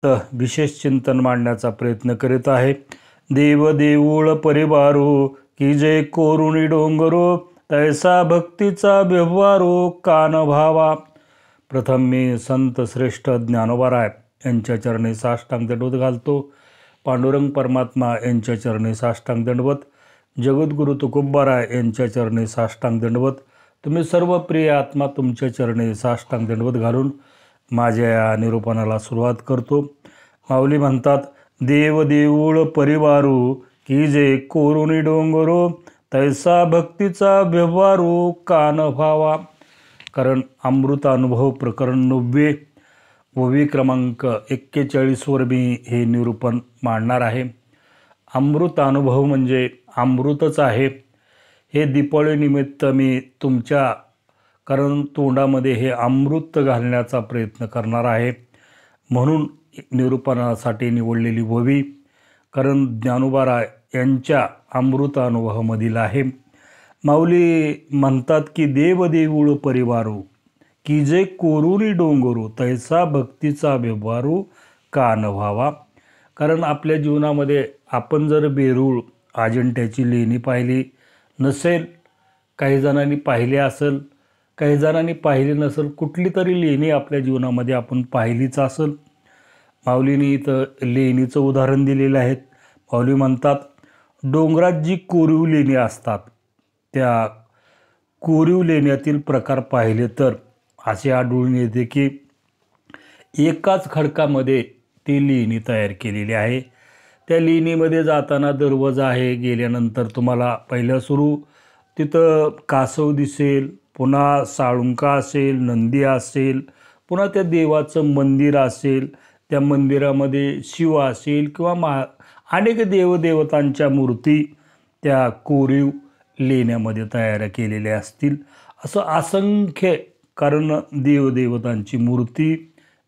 विशेष चिंतन मांडण्याचा प्रयत्न करीत आहे। देव देऊळ परिवारो की जे कोरुणी डोंगरो, तैसा भक्तीचा व्यवहारो कान भावा। प्रथम मी संत श्रेष्ठ ज्ञानोबाराय यांच्या चरणी साष्टांग दंडवत घालतो। पांडुरंग परमात्मा यांच्या चरणी साष्टांग दंडवत, जगद्गुरु तुकोबाराय यांच्या चरणी साष्टांग दंडवत, तुम्ही सर्व प्रिय आत्मा तुमच्या चरणी साष्टांग दंडवत घालून माझ्या या निरूपणाला सुरुवात करतो। माऊली म्हणतात, देव देऊळ परिवारो की जे कोरुणी डोंगरो, तैसा भक्तीचा व्यवहारो कान भावा। कारण अमृत अनुभव प्रकरण 90 ओवी क्रमांक 41 वर मी हे निरूपण मांडणार आहे। अमृत अनुभव म्हणजे अमृतच आहे। हे दीपावली निमित्त मी तुमच्या कारण तोंडामध्ये हे अमृत घालण्याचा प्रयत्न करणार आहे, म्हणून निरूपणासाठी निवडलेली ओवी कारण ज्ञानोबाराय यांच्या अमृत अनुभवामधील आहे। माऊली म्हणतात की देव देऊळ परिवारो की जे कोरुणी डोंगरो, तैसा भक्तीचा व्यवहारो कान व्हावा। कारण आपल्या जीवनामध्ये आपण जर बेरूळ अजिंठ्याची लेणी पाहिली नसेल, काही जणांनी पाहिली असेल, काही जणांनी पाहिली नसेल, कुठली तरी लेणी आपल्या जीवनामध्ये आपण पाहिलीच असेल। माऊलींनी इथं लेणीचं उदाहरण दिलेलं आहे। माऊली म्हणतात, डोंगरात जी कोरीव लेणी असतात त्या कोरीव लेण्यातील प्रकार पाहिले तर असे आढळून येते की एकाच खडकामध्ये ती लेणी तयार केलेली आहे। त्या लेणीमध्ये जाताना दरवाजा आहे, गेल्यानंतर तुम्हाला पहिल्या सुरू तिथं कासव दिसेल, पुन्हा साळुंका असेल, नंदी असेल, पुन्हा त्या देवाचं मंदिर असेल, त्या मंदिरामध्ये शिव असेल किंवा अनेक देवदेवतांच्या मूर्ती त्या कोरीव लेण्यामध्ये तयार केलेल्या असतील। असं असंख्य कारण देवदेवतांची मूर्ती,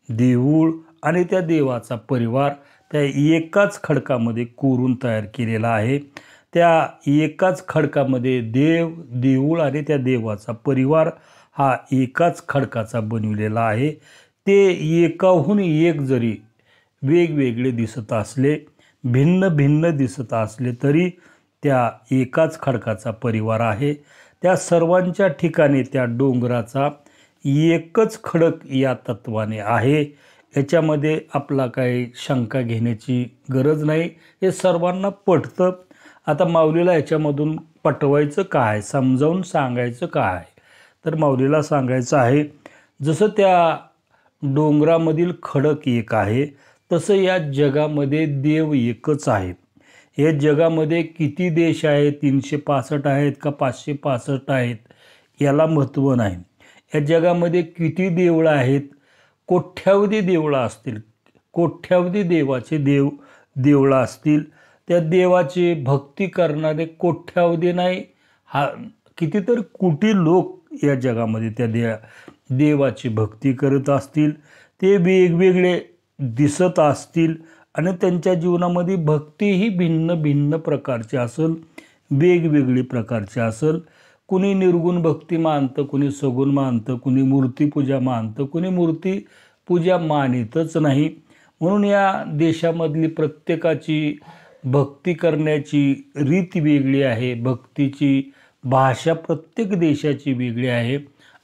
देऊळ आणि त्या देवाचा परिवार त्या एकाच खडकामध्ये कोरून तयार केलेला आहे। त्या एकाच खडकामध्ये देव, देऊळ आणि त्या देवाचा परिवार हा एकाच खडकाचा बनविलेला आहे। ते एकाहून एक जरी वेगवेगळे दिसत असले, भिन्न भिन्न दिसत असले तरी त्या एकाच खडकाचा परिवार आहे। त्या सर्वांच्या ठिकाणी त्या डोंगराचा एकच खडक या तत्वाने आहे। याच्यामध्ये आपला काही शंका घेण्याची गरज नाही, हे सर्वांना पटतं। आता माऊलीला याच्यामधून पटवायचं काय, समजावून सांगायचं काय, तर माऊलीला सांगायचं आहे, जसं त्या डोंगरामधील खडक एक आहे तसं या जगामध्ये देव एकच आहे। या जगामध्ये किती देश आहेत, 365 आहेत का 565 आहेत, याला महत्त्व नाही। या जगामध्ये किती देवळं आहेत, कोट्यावधी देवळं असतील, कोट्यावधी देवाचे देवळं असतील, त्या देवाची भक्ती करणारे कोट्यावधी नाही, कितीतरी कोटी लोक या जगामध्ये त्या देवाची भक्ती करत असतील। ते वेगवेगळे दिसत असतील आणि त्यांच्या जीवनामध्ये भक्तीही भिन्न भिन्न प्रकारची असेल, वेगवेगळी प्रकारची असेल। कुणी निर्गुण भक्ती मानतं, कुणी सगुण मानतं, कुणी मूर्तीपूजा मानतं, कुणी मूर्तीपूजा मानितच नाही। म्हणून या देशामधली प्रत्येकाची भक्ती करण्याची रीत वेगळी आहे, भक्तीची भाषा प्रत्येक देशाची वेगळी आहे।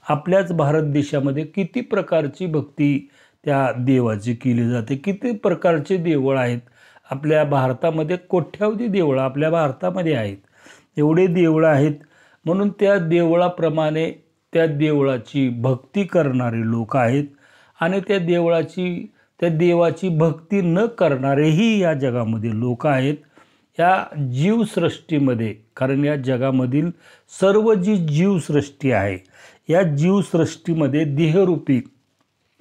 आपल्याच भारत देशामध्ये किती प्रकारची भक्ती त्या देवाची केली जाते, किती प्रकारचे देवळ आहेत। आपल्या भारतामध्ये कोट्यावधी देवळं आपल्या भारतामध्ये आहेत, एवढे देवळं आहेत। म्हणून त्या देवळाप्रमाणे त्या देवळाची भक्ती करणारे लोक आहेत आणि त्या देवाची भक्ती न करणारेही या जगामध्ये लोक आहेत। या जीवसृष्टीमध्ये, कारण या जगामधील सर्व जी जीवसृष्टी आहे, या जीवसृष्टीमध्ये देहरूपी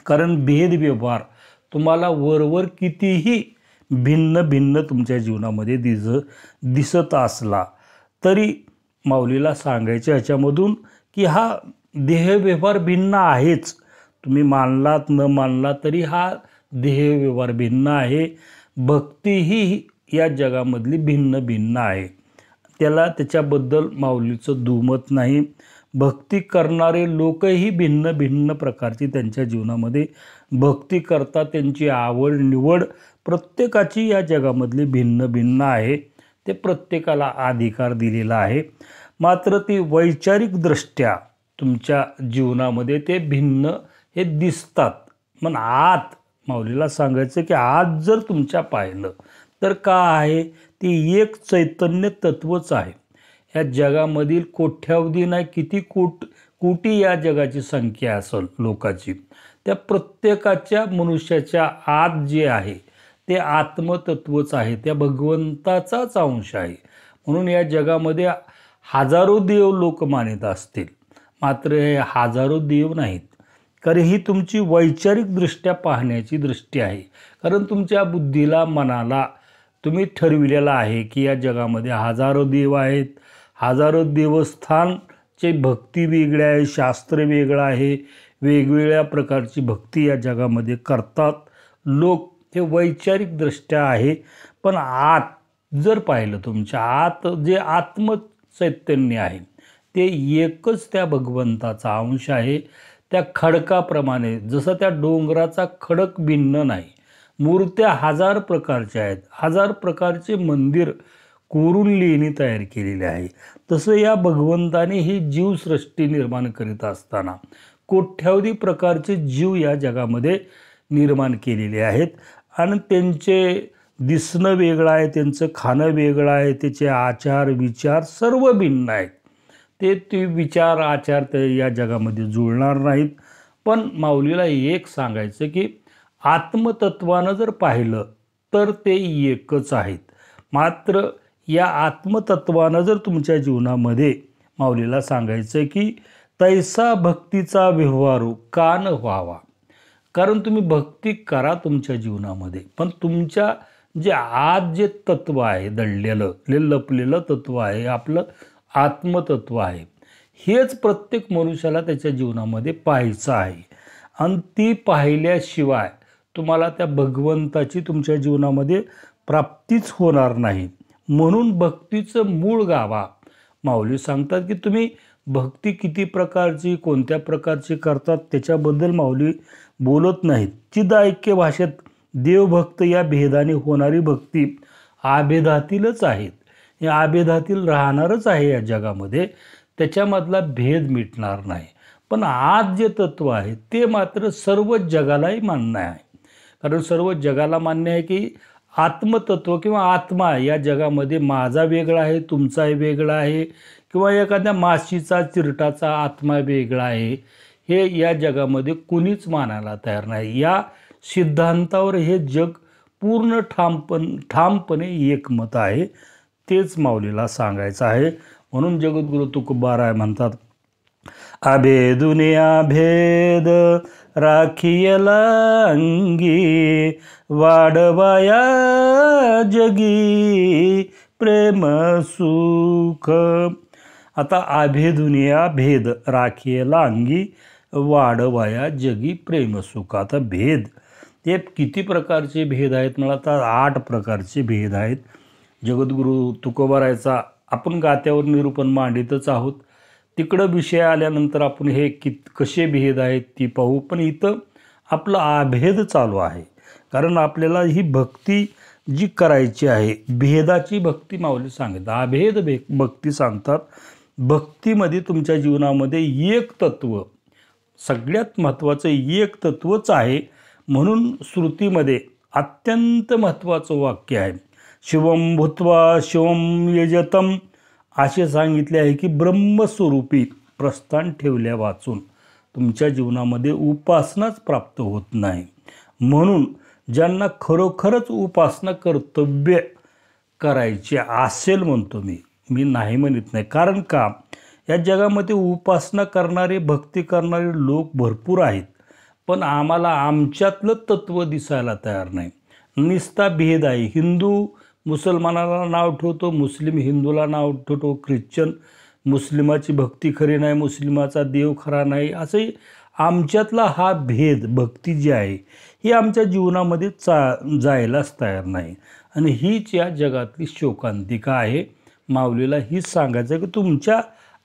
कारण भेदव्यवहार तुम्हाला वरवर कितीही भिन्न भिन्न तुमच्या जीवनामध्ये दिसत असला तरी माऊलीला सांगायचं ह्याच्यामधून की हा देहव्यवहार भिन्न आहेच। तुम्ही मानलात न मानला तरी हा देहव्यवहार भिन्न आहे। भक्तीही या जगामधली भिन्न भिन्न आहे, त्याच्याबद्दल माऊलीचं दुमत नाही। भक्ती करणारे लोकही भिन्न भिन्न प्रकारची त्यांच्या जीवनामध्ये भक्ती करतात. त्यांची आवड निवड प्रत्येकाची या जगामधली भिन्न भिन्न आहे. ते प्रत्येकाला अधिकार दिलेला आहे. मात्र ती वैचारिकदृष्ट्या तुमच्या जीवनामध्ये ते भिन्न हे दिसतात. पण आत माऊलीला सांगायचं की आज जर तुमच्या पाहिलं तर का आहे, ती एक चैतन्य तत्वच आहे. या जगामधील कोट्यावधी नाही किती कोटी या जगाची संख्या असेल लोकांची, त्या प्रत्येकाच्या मनुष्याच्या आत जे आहे ते आत्मतत्वच आहे, त्या भगवंताचाच अंश आहे. म्हणून या जगामध्ये हजारो देव लोक मानित असतील, मात्र हे हजारो देव नाहीत. कारण ही तुमची वैचारिकदृष्ट्या पाहण्याची दृष्टी आहे. कारण तुमच्या बुद्धीला मनाला तुम्ही ठरविलेलं आहे की या जगामध्ये हजारो देव आहेत. हजारो देवस्थानचे भक्ती वेगळे आहे, शास्त्र वेगळं आहे, वेगवेगळ्या प्रकारची भक्ती या जगामध्ये करतात लोक. हे वैचारिकदृष्ट्या आहे. पण आत जर पाहिलं, तुमच्या आत जे आत्मचैतन्य आहे ते एकच त्या भगवंताचा अंश आहे. त्या खडकाप्रमाणे जसं त्या डोंगराचा खडक भिन्न नाही, मूर्त्या हजार प्रकारच्या आहेत, हजार प्रकारचे मंदिर कोरून लेणी तयार केलेले आहे, तसं या भगवंताने ही जीवसृष्टी निर्माण करीत असताना कोट्यावधी प्रकारचे जीव या जगामध्ये निर्माण केलेले आहेत. आणि त्यांचे दिसणं वेगळं आहे, त्यांचं खाणं वेगळं आहे, त्याचे आचार विचार सर्व भिन्न आहेत. ते विचार आचार ते या जगामध्ये जुळणार नाहीत. पण माऊलीला एक सांगायचं की आत्मतत्वानं जर पाहिलं तर ते एकच आहेत. मात्र या आत्मतत्वानं जर तुमच्या जीवनामध्ये माऊलीला सांगायचं की तैसा भक्तीचा व्यवहारू का न व्हावा. कारण तुम्ही भक्ती करा तुमच्या जीवनामध्ये, पण तुमच्या जे आज जे तत्व आहे दडलेलं लपलेलं तत्व आहे, आपलं आत्मतत्व आहे, हेच प्रत्येक मनुष्याला त्याच्या जीवनामध्ये पाहायचं आहे. आणि ती पाहिल्याशिवाय तुम्हाला त्या भगवंताची तुमच्या जीवनामध्ये प्राप्तीच होणार नाही. म्हणून भक्तीचं मूळ गाभा माऊली सांगतात की तुम्ही भक्ती किती प्रकारची कोणत्या प्रकारची करतात त्याच्याबद्दल माऊली बोलत नाहीत. चिदाऐक्य भाषेत देवभक्त या भेदाने होणारी भक्ती आभेदातीलच आहेत, या आभेदातील राहणारच आहे या जगामध्ये, त्याच्यामधला भेद मिटणार नाही. पण आज जे तत्व आहे ते मात्र सर्व जगालाही मान्य आहे. कारण सर्व जगाला मान्य आहे की आत्मतत्व किंवा आत्मा या जगामध्ये माझा वेगळा आहे, तुमचाही वेगळा आहे, किंवा एखाद्या माशीचा चिरटाचा आत्मा वेगळा आहे, हे या जगामध्ये कुणीच मानायला तयार नाही. या सिद्धांतावर हे जग पूर्ण ठामपणे एकमत आहे. तेच माऊलीला सांगायचं आहे. म्हणून जगद्गुरु तुकोबाराय म्हणतात, अभेदुनिया भेद राखियला अंगी, वाढवाया जगी प्रेम सुख. आता अभेदुनिया भेद राखियला अंगी, वाढवाया जगी प्रेम सुख. आता भेद ते किती प्रकारचे भेद आहेत, मला आता 8 प्रकारचे भेद आहेत. जगद्गुरु तुकोबारायचा आपण गात्यावर निरूपण मांडितच आहोत. तिकडं विषय आल्यानंतर आपण हे कसे भेद आहेत ती पाहू. पण इथं आपला अभेद चालू आहे. कारण आपल्याला ही भक्ती जी करायची आहे, भेदाची भक्ती माऊली सांगतात, अभेद भक्ती सांगतात. भक्तीमध्ये तुमच्या जीवनामध्ये एक तत्व, सगळ्यात महत्त्वाचं एक तत्वच आहे. म्हणून श्रुतीमध्ये अत्यंत महत्त्वाचं वाक्य आहे, शिवम भूत्वा शिवम यजतम, असे सांगितले आहे की ब्रह्मस्वरूपी प्रस्थान ठेवल्या वाचून तुमच्या जीवनामध्ये उपासनाच प्राप्त होत नाही. म्हणून ज्यांना खरोखरच उपासना कर्तव्य करायची असेल म्हणतो मी नाही म्हणत नाही. कारण का, या जगामध्ये उपासना करणारे भक्ती करणारे लोक भरपूर आहेत, पण आम्हाला आमच्यातलं तत्व दिसायला तयार नाही. निस्ता भेद आहे. हिंदू मुसलमानाला नाव ठेवतो, मुस्लिम हिंदूला नाव ठेवतो, ख्रिश्चन मुस्लिमाची भक्ती खरी नाही, मुस्लिमाचा देव खरा नाही, असे आमच्यातला हा भेद भक्ती जी आहे ही आमच्या जीवनामध्ये जायलाच तयार नाही. आणि हीच या जगातली शोकांतिका आहे. माऊलीला हीच सांगायचं की तुमच्या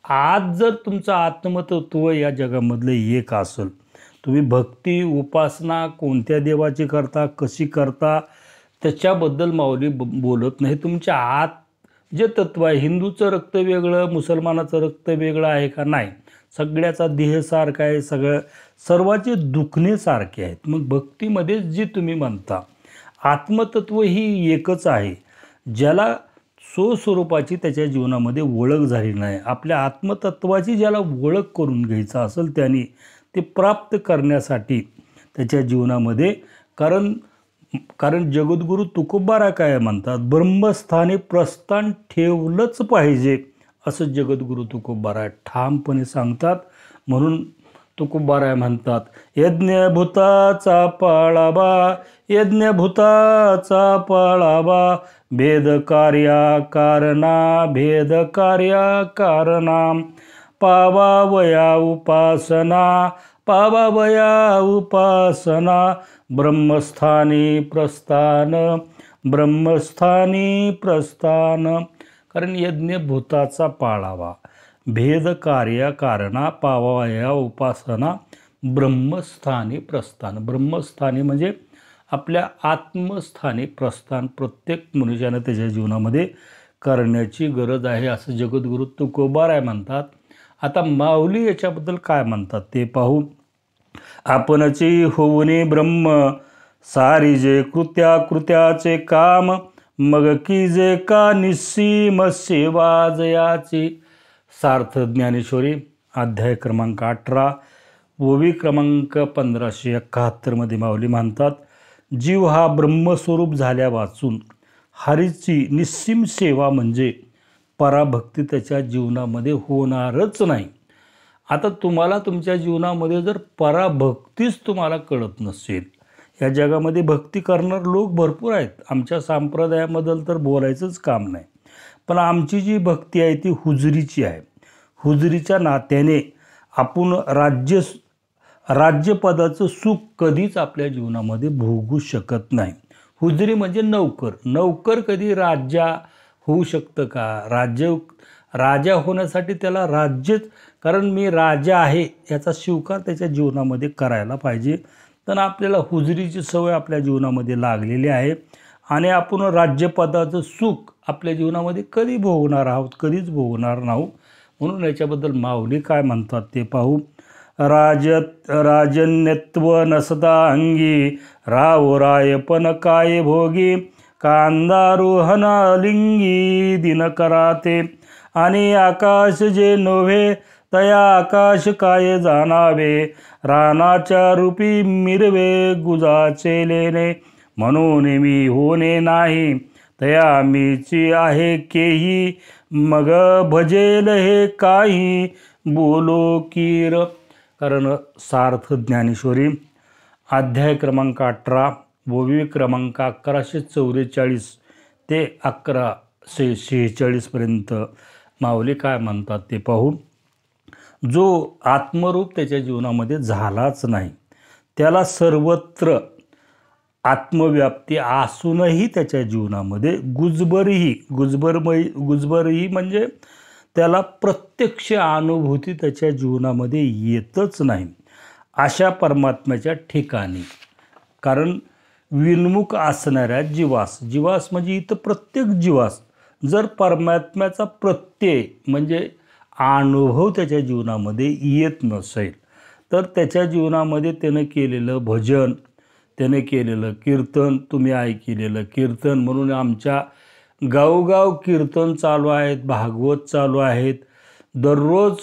आज जर तुमचं आत्मतत्व या जगामधलं एक असेल, तुम्ही भक्ती उपासना कोणत्या देवाची करता, कशी करता, त्याच्याबद्दल माऊली बोलत नाही. तुमच्या आत जे तत्व आहे, हिंदूचं रक्त वेगळं, मुसलमानाचं रक्त वेगळं आहे का? नाही. सगळ्याचा देह सारखा आहे, सर्वाचे दुखणे सारखे आहेत. मग भक्तीमध्ये जी तुम्ही म्हणता आत्मतत्व ही एकच आहे. ज्याला स्वस्वरूपाची त्याच्या जीवनामध्ये ओळख झाली नाही, आपल्या आत्मतत्वाची ज्याला ओळख करून घ्यायचं असेल, त्याने ते प्राप्त करण्यासाठी त्याच्या जीवनामध्ये कारण जगद्गुरू तुकोबाराय काय म्हणतात, ब्रह्मस्थानी प्रस्थान ठेवलंच पाहिजे असं जगद्गुरू तुकोबाराय ठामपणे सांगतात. म्हणून तुकोबाराय म्हणतात, यज्ञभूताचा पाळावा, यज्ञभूताचा पाळावा, भेद कार्या कारणा, भेद कार्या कारणा, पावावया उपासना, पावावया उपासना, ब्रह्मस्थानी प्रस्थान, ब्रह्मस्थानी प्रस्थान. कारण यज्ञभूताचा पाळावा, भेद कार्य कारणा, पावावया उपासना, ब्रह्मस्थानी प्रस्थान. ब्रह्मस्थानी म्हणजे आपल्या आत्मस्थानी प्रस्थान प्रत्येक मनुष्यानं त्याच्या जीवनामध्ये करण्याची गरज आहे असं जगद्गुरू तुकोबाराय म्हणतात. आता माऊली याच्याबद्दल काय म्हणतात ते पाहू. आपणची होऊनी ब्रह्म, सारी जे कृत्याचे काम, मग की जे का निस्सीम सेवा जयाची. सार्थ ज्ञानेश्वरी अध्याय क्रमांक 18 ओवी क्रमांक 1571 माऊली म्हणतात, जीव हा ब्रह्मस्वरूप झाल्या वाचून हरीची निस्सीम सेवा म्हणजे पराभक्ती त्याच्या जीवनामध्ये होणारच नाही. आता तुम्हाला तुमच्या जीवनामध्ये जर पराभक्तीच तुम्हाला कळत नसेल, या जगामध्ये भक्ती करणारे लोक भरपूर आहेत, आमच्या संप्रदायाबद्दल तर बोलायचंच काम नाही. पण आमची जी भक्ती आहे ती हुजरीची आहे. हुजरीच्या नात्याने आपण राज्यपदाचं सुख कधीच आपल्या जीवनामध्ये भोगू शकत नाही. हुजरी म्हणजे नौकर कधी राजा होऊ शकतं का? राजा होण्यासाठी त्याला राज्यच, कारण मी राजा आहे याचा स्वीकार त्याच्या जीवनामध्ये करायला पाहिजे. तर आपल्याला हुजरीची सवय आपल्या जीवनामध्ये लागलेली आहे आणि आपण राज्यपदाचं सुख आपल्या जीवनामध्ये कधी भोगणार आहोत, कधीच भोगणार नाहू. म्हणून याच्याबद्दल माऊली काय म्हणतात ते पाहू. राजन्यत्व नसता अंगी, राव रायपण काय भोगी, कांदारोहना लिंगी दिन कराते, आणि आकाश जे नव्हे तया आकाश काय जाणावे, रानाच्या रूपी मिरवे गुजाचे लेणे, म्हणून मी होणे नाही तया मीची आहे केही, मग भजेल हे काही बोलो कीर. कारण सार्थ ज्ञानेश्वरी अध्याय क्रमांक 18 ओवी क्रमांक 1144 ते 1146 माऊली काय म्हणतात ते पाहू. जो आत्मरूप त्याच्या जीवनामध्ये झालाच नाही, त्याला सर्वत्र आत्मव्याप्ती असूनही त्याच्या जीवनामध्ये गुजबरही म्हणजे त्याला प्रत्यक्ष अनुभूती त्याच्या जीवनामध्ये येतच नाही. अशा परमात्म्याच्या ठिकाणी, कारण विन्मुख असणाऱ्या जीवास म्हणजे इथं प्रत्येक जीवास जर परमात्म्याचा प्रत्यय म्हणजे अनुभव त्याच्या जीवनामध्ये येत नसेल, तर त्याच्या जीवनामध्ये त्यानं केलेलं भजन, त्याने केलेलं कीर्तन, तुम्ही ऐकलेलं कीर्तन, म्हणून आमच्या गावोगाव कीर्तन चालू आहेत, भागवत चालू आहेत. दररोज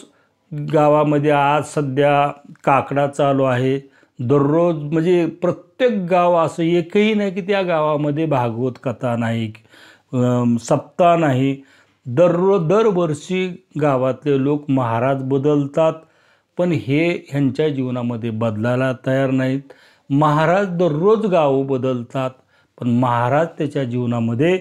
गावामध्ये आज सध्या काकडा चालू आहे. दररोज म्हणजे प्रत्येक गाव असं एकही नाही की त्या गावामध्ये भागवत कथा नाही, सप्ताह नाही. दरवर्षी गावातले लोक महाराज बदलतात, पण ह्यांच्या जीवनामध्ये बदलायला तयार नाहीत. महाराज दररोज गाव बदलतात, पण महाराज त्याच्या जीवनामध्ये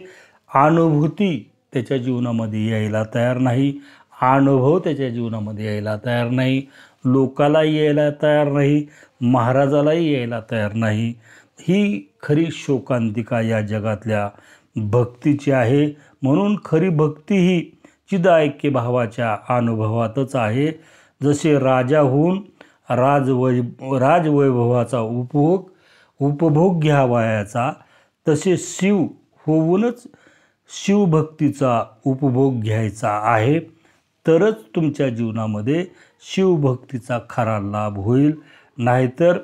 अनुभूती त्याच्या जीवनामध्ये यायला तयार नाही, अनुभव त्याच्या जीवनामध्ये यायला तयार नाही, लोकालाही यायला तयार नाही, महाराजालाही यायला तयार नाही. ही खरी शोकांतिका या जगातल्या भक्तीची आहे. म्हणून खरी भक्ती ही चिदाऐक्य भावाच्या अनुभवातच आहे. जसे राजाहून राजवैभवाचा उपभोग घ्यावयाचा, तसे शिव होऊनच शिवभक्तीचा उपभोग घ्यायचा आहे. तरच तुमच्या जीवनामध्ये शिवभक्तीचा खरा लाभ होईल. नाहीतर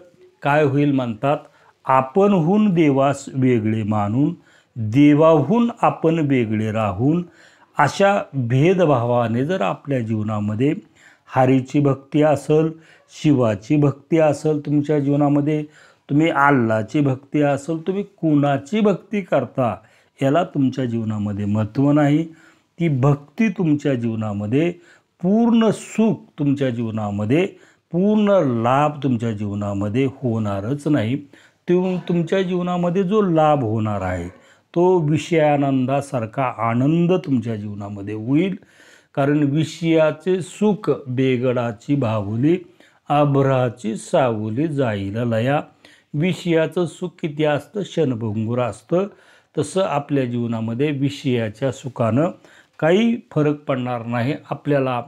काय होईल म्हणतात, आपणहून देवास वेगळे मानून, देवाहून आपण वेगळे राहून, अशा भेदभावाने जर आपल्या जीवनामध्ये हरीची भक्ती असेल, शिवाची भक्ती असेल, तुमच्या जीवनामध्ये तुम्ही अल्लाची भक्ती असेल, तुम्ही कुणाची भक्ती करता याला तुमच्या जीवनामध्ये महत्त्व नाही. ती भक्ती तुमच्या जीवनामध्ये पूर्ण सुख, तुमच्या जीवनामध्ये पूर्ण लाभ तुमच्या जीवनामध्ये होणारच नाही. तुमच्या जीवनामध्ये जो लाभ होणार आहे तो विषयानंदासारखा आनंद तुमच्या जीवनामध्ये होईल. कारण विषयाचे सुख बेगडाची बाहुली, आभ्राची सावली जाईल लया. विषयाचं सुख किती असतं, क्षणभंगुर असतं. तसं आपल्या जीवनामध्ये विषयाच्या सुखानं काही फरक पडणार नाही. आपल्याला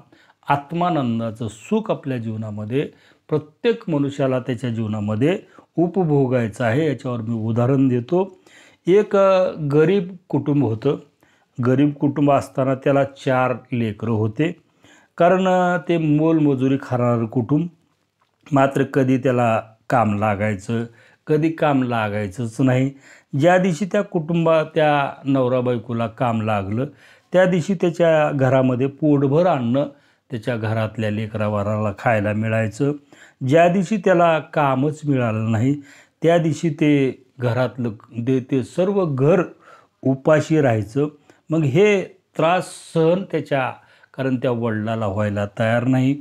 आत्मानंदाचं सुख आपल्या जीवनामध्ये प्रत्येक मनुष्याला त्याच्या जीवनामध्ये उपभोगायचं आहे. याच्यावर मी उदाहरण देतो. एक गरीब कुटुंब होतं. गरीब कुटुंब असताना त्याला 4 लेकरं होते. कारण ते मोलमजुरी खाणारं कुटुंब. मात्र कधी त्याला काम लागायचं, कधी काम लागायचंच नाही. ज्या दिवशी त्या कुटुंबात त्या नवरा बायकोला काम लागलं त्या दिवशी त्याच्या घरामध्ये पोटभर अन्न त्याच्या घरातल्या लेकराबाळाला खायला मिळायचं. ज्या दिवशी त्याला कामच मिळालं नाही त्या दिवशी ते घरातलं ते सर्व घर उपाशी राहायचं. मग हे त्रास सहन कारण त्या वडिलाला व्हायला तयार नाही.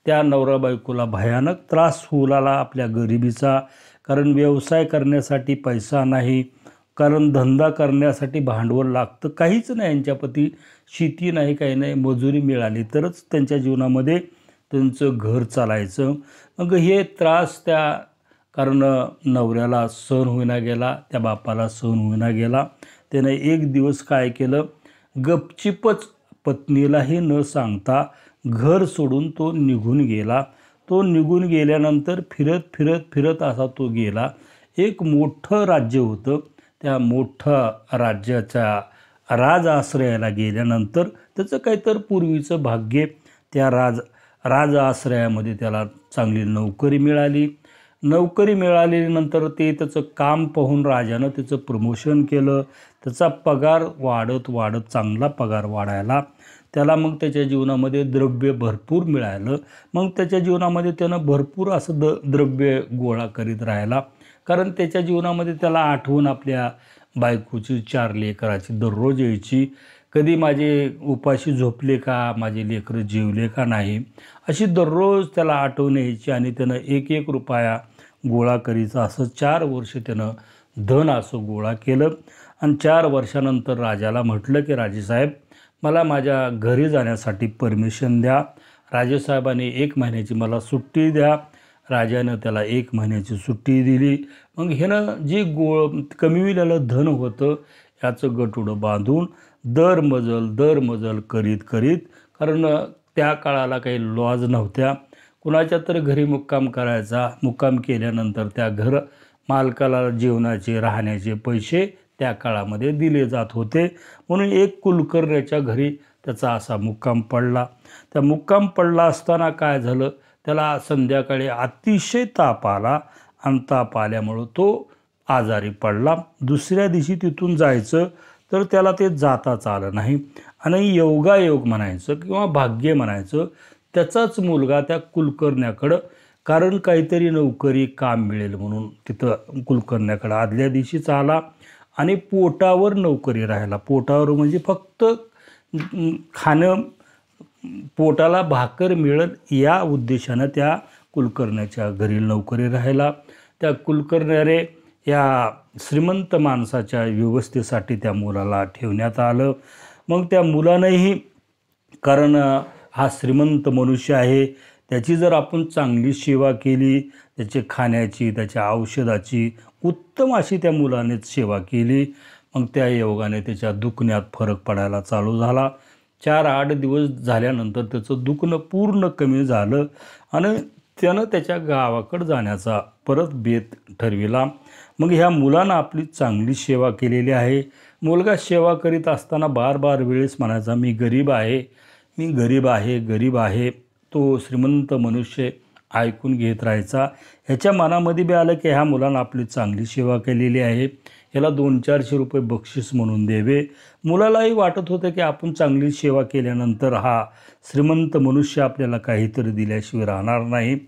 त्या नवरा बायकोला भयानक त्रास होऊ लागला आपल्या गरिबीचा. कारण व्यवसाय करण्यासाठी पैसा नाही, कारण धंदा करण्यासाठी भांडवल लागतं. काहीच नाही यांच्यापती, शेती नाही, काही नाही. मजुरी मिळाली तरच त्यांच्या जीवनामध्ये त्यांचं घर चालायचं. मग हे त्रास कारण नवऱ्याला सहन होईना गेला, त्या बापाला सहन होईना गेला. त्यानं एक दिवस काय केलं, गपचिपच पत्नीलाही न सांगता घर सोडून तो निघून गेला. तो निघून गेल्यानंतर फिरत असा तो गेला. एक मोठं राज्य होतं. त्या मोठ्या राज्याच्या राजआश्रयाला गेल्यानंतर त्याचं काहीतरी पूर्वीचं भाग्य, त्या राजआश्रयामध्ये त्याला चांगली नोकरी मिळाली. नोकरी मिळाल्यानंतर त्याचं काम पाहून राजानं त्याचं प्रमोशन केलं. त्याचा पगार वाढत चांगला पगार वाढायला. त्याला मग त्याच्या जीवनामध्ये द्रव्य भरपूर मिळालं. मग त्याच्या जीवनामध्ये त्यानं भरपूर असं द्रव्य गोळा करीत राहिला. कारण त्याच्या जीवनामध्ये त्याला आठवण आपल्या बायकोची, 4 लेकराची दररोज यायची. कधी माझे उपाशी झोपले का, माझे लेकरं जेवले का नाही, अशी दररोज त्याला आठवण यायची. आणि त्यानं 1-1 रुपया गोळा करीचा. असं 4 वर्ष त्यानं धन असं गोळा केलं. आणि 4 वर्षानंतर राजाला म्हटलं की राजेसाहेब, मला माझ्या घरी जाण्यासाठी परमिशन द्या. राजेसाहेबांनी 1 महिन्याची मला सुट्टी द्या. राजानं त्याला 1 महिन्याची सुट्टी दिली. मग ह्यानं जे कमविलेलं धन होतं याचं गटुडं बांधून दर मजल करीत कारण त्या काळाला काही लॉज नव्हत्या. कुणाच्या तर घरी मुक्काम करायचा. मुक्काम केल्यानंतर त्या घर मालकाला जेवणाचे, राहण्याचे पैसे त्या काळामध्ये दिले जात होते. म्हणून एक कुलकर्ण्याच्या घरी त्याचा असा मुक्काम पडला. त्या मुक्काम पडला असताना काय झालं, त्याला संध्याकाळी अतिशय ताप आला. आणि ताप आल्यामुळं तो आजारी पडला. दुसऱ्या दिवशी तिथून जायचं तर त्याला ते जाताच आलं नाही. आणि योगायोग म्हणायचं किंवा भाग्य म्हणायचं, त्याचाच मुलगा त्या कुलकर्ण्याकडं, कारण काहीतरी नोकरी काम मिळेल म्हणून तिथं कुलकर्ण्याकडं आदल्या दिवशीच आला. आणि पोटावर नोकरी राहायला. पोटावर म्हणजे फक्त खाणं, पोटाला भाकर मिळेल या उद्देशानं त्या कुलकर्ण्याच्या घरी नोकरी राहायला. त्या कुलकर्ण्याने या श्रीमंत माणसाच्या व्यवस्थेसाठी त्या मुलाला ठेवण्यात आलं. मग त्या मुलानंही, कारण हा श्रीमंत मनुष्य आहे, त्याची जर आपण चांगली सेवा केली, त्याची खाण्याची, त्याच्या औषधाची उत्तम अशी त्या मुलानेच सेवा केली. मग त्या योगाने त्याच्या दुखण्यात फरक पडायला चालू झाला. 4-8 दिवस झाल्यानंतर त्याचं दुखणं पूर्ण कमी झालं आणि त्यानं त्याच्या गावाकडं जाण्याचा परत बेत ठरविला. मग ह्या मुलानं आपली चांगली सेवा केलेली आहे. मुलगा सेवा करीत असताना बार वेळेस म्हणायचा, मी गरीब आहे, मी गरीब आहे, गरीब आहे. तो श्रीमंत मनुष्य ऐकून घेत राहायचा. ह्याच्या मनामध्ये बी आलं की ह्या मुलानं आपली चांगली सेवा केलेली आहे, ह्याला 200-400 रुपये बक्षीस म्हणून द्यावे. मुलालाही वाटत होतं की आपण चांगली सेवा केल्यानंतर हा श्रीमंत मनुष्य आपल्याला काहीतरी दिल्याशिवाय राहणार नाही.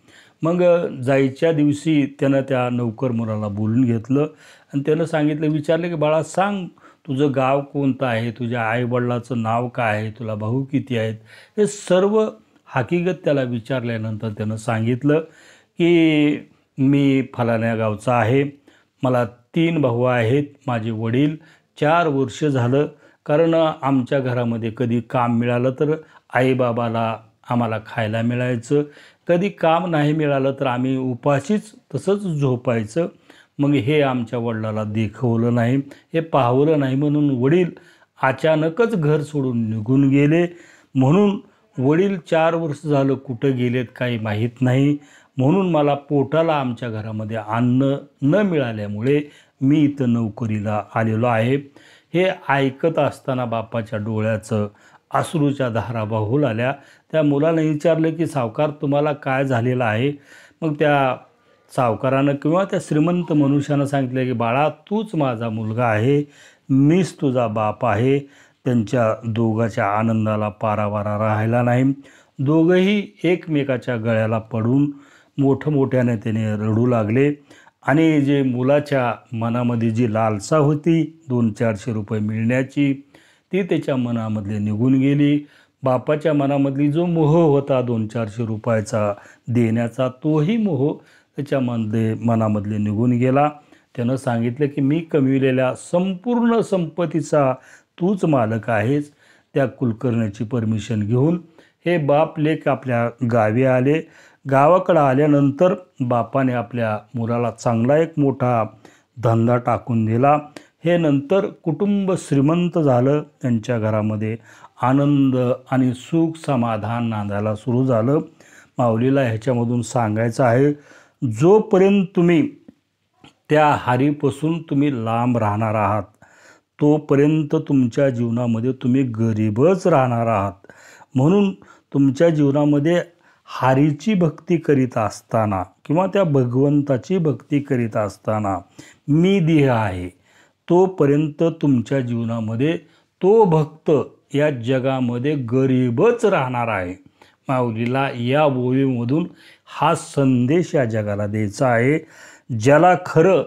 मग जायच्या दिवशी त्यानं त्या नौकर मुलाला बोलून घेतलं आणि त्यानं सांगितलं, विचारलं की बाळा सांग, तुझं गाव कोणतं आहे, तुझ्या आईवडिलाचं नाव काय आहे, तुला भाऊ किती आहेत, हे सर्व हकीकत त्याला विचारल्यानंतर त्यानं सांगितलं की मी फलाण्या गावचा आहे, मला 3 भाऊ आहेत, माझे वडील 4 वर्ष झालं, कारण आमच्या घरामध्ये कधी काम मिळालं तर आईबाबाला आम्हाला खायला मिळायचं, कधी काम नाही मिळालं तर आम्ही उपाशीच तसंच झोपायचं. मग हे आमच्या वडिलाला देखवलं नाही, हे पाहवलं नाही, म्हणून वडील अचानकच घर सोडून निघून गेले. म्हणून वडील 4 वर्ष झालं कुठं गेलेत काही माहीत नाही. म्हणून मला पोटाला आमच्या घरामध्ये अन्न न मिळाल्यामुळे मी इथं नोकरीला आलेलो आहे. हे ऐकत असताना बापाच्या डोळ्याचं अश्रूच्या धारा वाहू लागल्या. त्या मुलानं विचारलं की सावकार तुम्हाला काय झालेलं आहे. मग त्या सावकारानं किंवा त्या श्रीमंत मनुष्यानं सांगितलं की बाळा तूच माझा मुलगा आहे, मीच तुझा बाप आहे. त्यांच्या दोघांच्या आनंदाला पारावारा राहिला नाही. दोघंही एकमेकाच्या गळ्याला पडून मोठमोठ्याने त्याने रडू लागले आणि जे मुलाच्या मनामध्ये जी लालसा होती 200-400 रुपये मिळण्याची ती त्याच्या मनामधले निघून गेली. बापाच्या मनामधली जो मोह होता 200-400 रुपयाचा देण्याचा तोही मोह त्याच्या मनामधले निघून गेला. त्यानं सांगितलं की मी कमविलेल्या संपूर्ण संपत्तीचा तूच मालक आहेस. त्या कुलकर्ण्याची परमिशन घेऊन हे बाप लेक आपल्या गावी आले. गावाकडं आल्यानंतर बापाने आपल्या मुलाला चांगला एक मोठा धंदा टाकून दिला. हे नंतर कुटुंब श्रीमंत झालं. त्यांच्या घरामध्ये आनंद आणि सुख समाधान नांदायला सुरू झालं. माऊलीला ह्याच्यामधून सांगायचं आहे, जोपर्यंत तुम्ही त्या हारीपासून तुम्ही लांब राहणार आहात तोपर्यंत तुमच्या जीवनामध्ये तुम्ही गरीबच राहणार आहात. म्हणून तुमच्या जीवनामध्ये हारीची भक्ती करीत असताना किंवा त्या भगवंताची भक्ती करीत असताना मी देह आहे तोपर्यंत तुमच्या जीवनामध्ये तो भक्त या जगामध्ये गरीबच राहणार आहे. माऊलीला या ओळीमधून हा संदेश या जगाला द्यायचा आहे. ज्याला खरं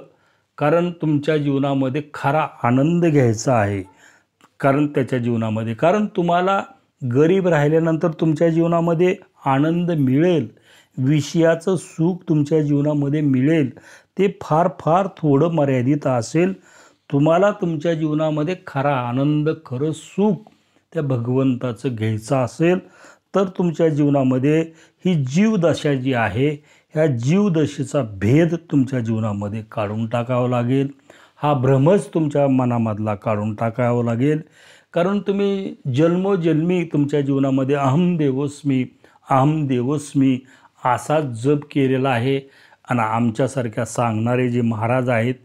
कारण तुमच्या जीवनामध्ये खरा आनंद घ्यायचा आहे, कारण त्याच्या जीवनामध्ये कारण तुम्हाला गरीब राहिल्यानंतर तुमच्या जीवनामध्ये आनंद मिळेल, विषयाचं सुख तुमच्या जीवनामध्ये मिळेल, ते फार फार थोडं मर्यादित असेल. तुम्हाला तुमच्या जीवनामध्ये खरा आनंद खरं सुख त्या भगवंताचं घ्यायचं असेल तर तुमच्या जीवनामध्ये ही जीवदशा जी आहे ह्या जीवदशेचा भेद तुमच्या जीवनामध्ये काढून टाकावा लागेल. हा भ्रमच तुमच्या मनामधला काढून टाकावा लागेल. कारण तुम्ही जन्मोजन्मी तुमच्या जीवनामध्ये अहम देवस्मी असा जप केलेला आहे. आणि आमच्यासारख्या सांगणारे जे महाराज आहेत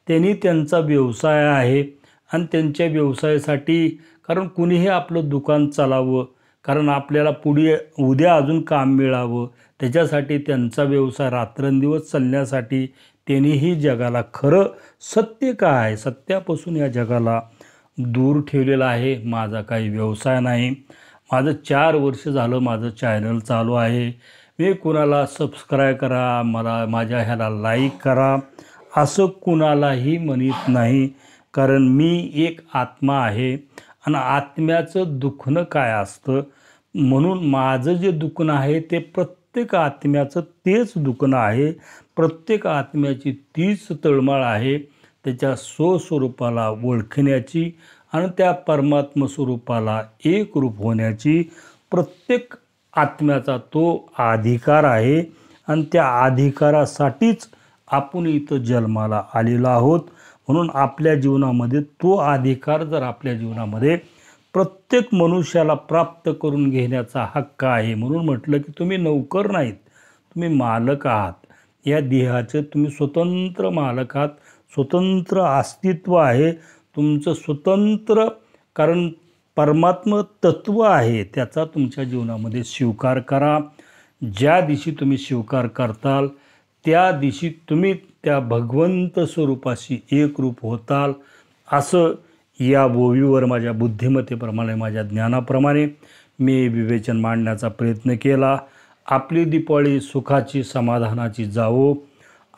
त्यांनी त्यांचा व्यवसाय आहे आणि त्यांच्या व्यवसायासाठी कारण कुणीही आपलं दुकान चालावं, कारण आपल्याला पुढे उद्या अजून काम मिळावं, त्याच्यासाठी त्यांचा व्यवसाय रात्रंदिवस चालण्यासाठी त्यांनीही जगाला खरं सत्य काय आहे सत्यापासून या जगाला दूर ठेवलेला आहे. माझा काही व्यवसाय नाही. माझं 4 वर्ष झालं माझं चॅनल चालू आहे. मी कुणाला सबस्क्राईब करा, मला माझ्या ह्याला लाईक करा असं कुणालाही म्हणत नाही. कारण मी एक आत्मा आहे आणि आत्म्याचं दुखणं काय असतं, म्हणून माझं जे दुखणं आहे ते प्रत्येक आत्म्याचं तेच दुखणं आहे. प्रत्येक आत्म्याची तीच तळमळ आहे त्याच्या स्वस्वरूपाला ओळखण्याची आणि त्या परमात्म स्वरूपाला एक रूप होण्याची. प्रत्येक आत्म्याचा तो अधिकार आहे आणि त्या अधिकारासाठीच आपण इथं जन्माला आलेलो आहोत. म्हणून आपल्या जीवनामध्ये तो अधिकार जर आपल्या जीवनामध्ये प्रत्येक मनुष्याला प्राप्त करून घेण्याचा हक्क आहे. म्हणून म्हटलं की तुम्ही नोकर नाहीत, तुम्ही मालक आहात. या देहाचे तुम्ही स्वतंत्र मालक आहात, स्वतंत्र अस्तित्व आहे तुमचं स्वतंत्र. कारण परमात्म तत्व आहे त्याचा तुमच्या जीवनामध्ये स्वीकार करा. ज्या दिवशी तुम्ही स्वीकार करताल त्या दिवशी तुम्ही त्या भगवंत स्वरूपाशी एकरूप होताल. असं या ओवीवर माझ्या बुद्धिमत्तेप्रमाणे, माझ्या ज्ञानाप्रमाणे मी विवेचन मांडण्याचा प्रयत्न केला. आपली दिवाळी सुखाची समाधानाची जावो.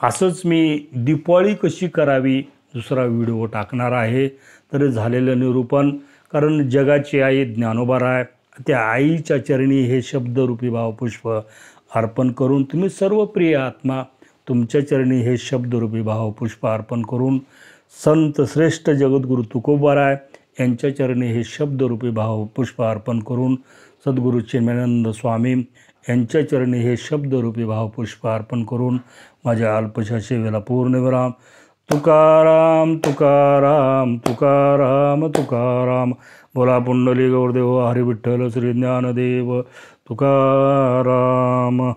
असंच मी दिवाळी कशी करावी दुसरा व्हिडिओ टाकणार आहे. तर झालेलं निरूपण, कारण जगाची आई ज्ञानोबा राय, त्या आईच्या चरणी हे शब्दरूपी भावपुष्प अर्पण करून, तुम्ही सर्व प्रिय आत्मा तुमच्या चरणी हे शब्दरूपी भावपुष्प अर्पण करून, संत श्रेष्ठ जगद्गुरु तुकोबा राय यांच्या चरणी हे शब्दरूपी भावपुष्प अर्पण करून, सद्गुरू चिन्मयानंद स्वामी यांच्या चरणी हे शब्दरूपी भावपुष्प अर्पण करून माझ्या अल्पशा सेवेला पूर्णविराम. तुकाराम तुकाराम तुकाराम तुकाराम. बोला पुंडलिक गौरदेव हरी विठ्ठल श्री ज्ञानदेव तुकाराम.